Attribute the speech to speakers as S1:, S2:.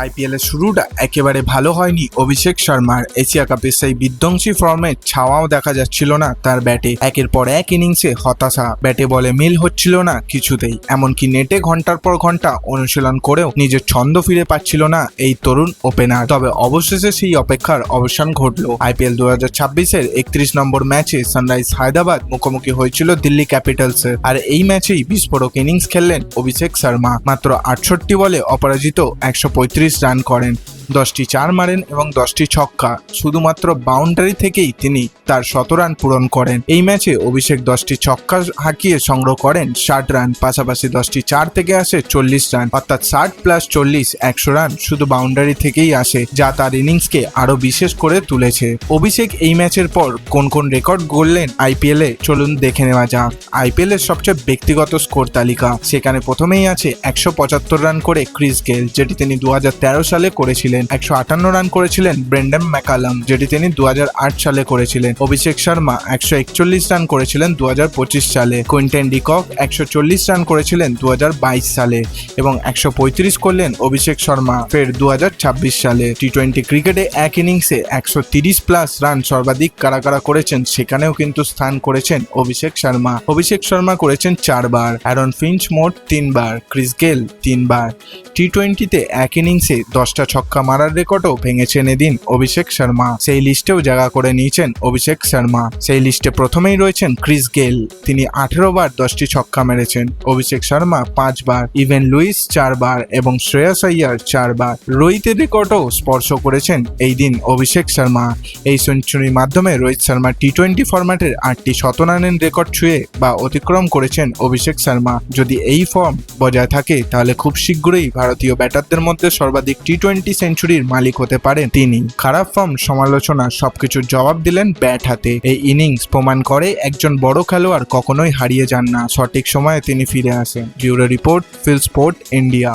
S1: IPL এর শুরুটা একেবারে ভালো হয়নি অভিষেক শর্মার। এশিয়া কাপের সেই বিধ্বংসী ফর্মের ছাওয়াও দেখা যাচ্ছিল না তার ব্যাটে। একের পর এক ইনিংসে হতাশা, ব্যাটে বলে মিল হচ্ছিল না কিছুতেই। এমনকি নেটে ঘন্টার পর ঘন্টা অনুশীলন করেও নিজের ছন্দ ফিরে পাচ্ছিল না এই তরুণ ওপেনার। তবে অবশেষে সেই অপেক্ষার অবসান ঘটলো। আইপিএল 2026-এর 31 নম্বর ম্যাচে সানরাইজ হায়দ্রাবাদ মুখোমুখি হয়েছিল দিল্লি ক্যাপিটালসের। আর এই ম্যাচেই বিস্ফোরক ইনিংস খেললেন অভিষেক শর্মা। মাত্র 68 বলে অপরাজিত 135 রান করেন, 10টি চার মারেন এবং 10টি ছক্কা। শুধুমাত্র বাউন্ডারি থেকেই তিনি তার 100 রান পূরণ করেন। এই ম্যাচে অভিষেক 10টি ছক্কা হাঁকিয়ে সংগ্রহ করেন 60 রান, পাশাপাশি 10টি চার থেকে আসে 40 রান, অর্থাৎ 60 + 40 100 রান শুধু বাউন্ডারি থেকেই আসে, যা তার ইনিংসকে আরো বিশেষ করে তুলেছে। অভিষেক এই ম্যাচের পর কোন কোন রেকর্ড গড়লেন আইপিএলে চলুন দেখে নেওয়া যাক। আইপিএল এর সবচেয়ে ব্যক্তিগত স্কোর তালিকা, সেখানে প্রথমেই আছে 175 রান করে ক্রিস গেল, যেটি তিনি 2013 সালে করেছিলেন। 158 রান করেছিলেন ব্রেন্ডন ম্যাকালাম, যেটি তিনি 2008 সালে করেছিলেন। অভিষেক শর্মা 141 রান করেছিলেন 2025 সালে। কুইন্টন ডিকক 140 রান করেছিলেন 2022 সালে এবং 135 করলেন অভিষেক শর্মা ফের 2026 সালে। টি20 ক্রিকেটে এক ইনিংসে 130+ রান সর্বাধিক কারা কারা করেছেন, সেখানেও কিন্তু স্থান করেছেন অভিষেক শর্মা। অভিষেক শর্মা করেছেন 4 বার, অ্যারন ফিঞ্চ মোট 3 বার, ক্রিস গেল 3 বার। টি20তে এক ইনিংসে 10টা ছক্কা মারার রেকর্ডও ভেঙেছেন এদিন অভিষেক শর্মা। সেই লিস্টেও জায়গা করে নিয়েছেন অভিষেক শর্মা। সেই লিস্টে প্রথমেই রয়েছেন ক্রিস গেল, তিনি 18 বার 10টি ছক্কা মেরেছেন। অভিষেক শর্মা 5 বার, ইভেন লুইস 4 বার এবং শ্রেয়াস আইয়ার 4 বার। রোহিতের রেকর্ডও স্পর্শ করেছেন এই দিন অভিষেক শর্মা। এই সেঞ্চুরির মাধ্যমে রোহিত শর্মা টি20 ফরম্যাটের 8টি শতরানের রেকর্ড ছুঁয়ে বা অতিক্রম করেছেন অভিষেক শর্মা। যদি এই ফর্ম বজায় থাকে তাহলে খুব শীঘ্রই ভারতীয় ব্যাটারদের মধ্যে সর্বাধিক টি20 সেঞ্চুরির মালিক হতে পারেন তিনি। খারাপ ফর্ম, সমালোচনা সবকিছুর জবাব দিলেন ব্যাট হাতে। এই ইনিংস প্রমাণ করে একজন বড় খেলোয়াড় কখনোই হারিয়ে যান না, সঠিক সময়ে তিনি ফিরে আসেন। Bureau report, feel sport India.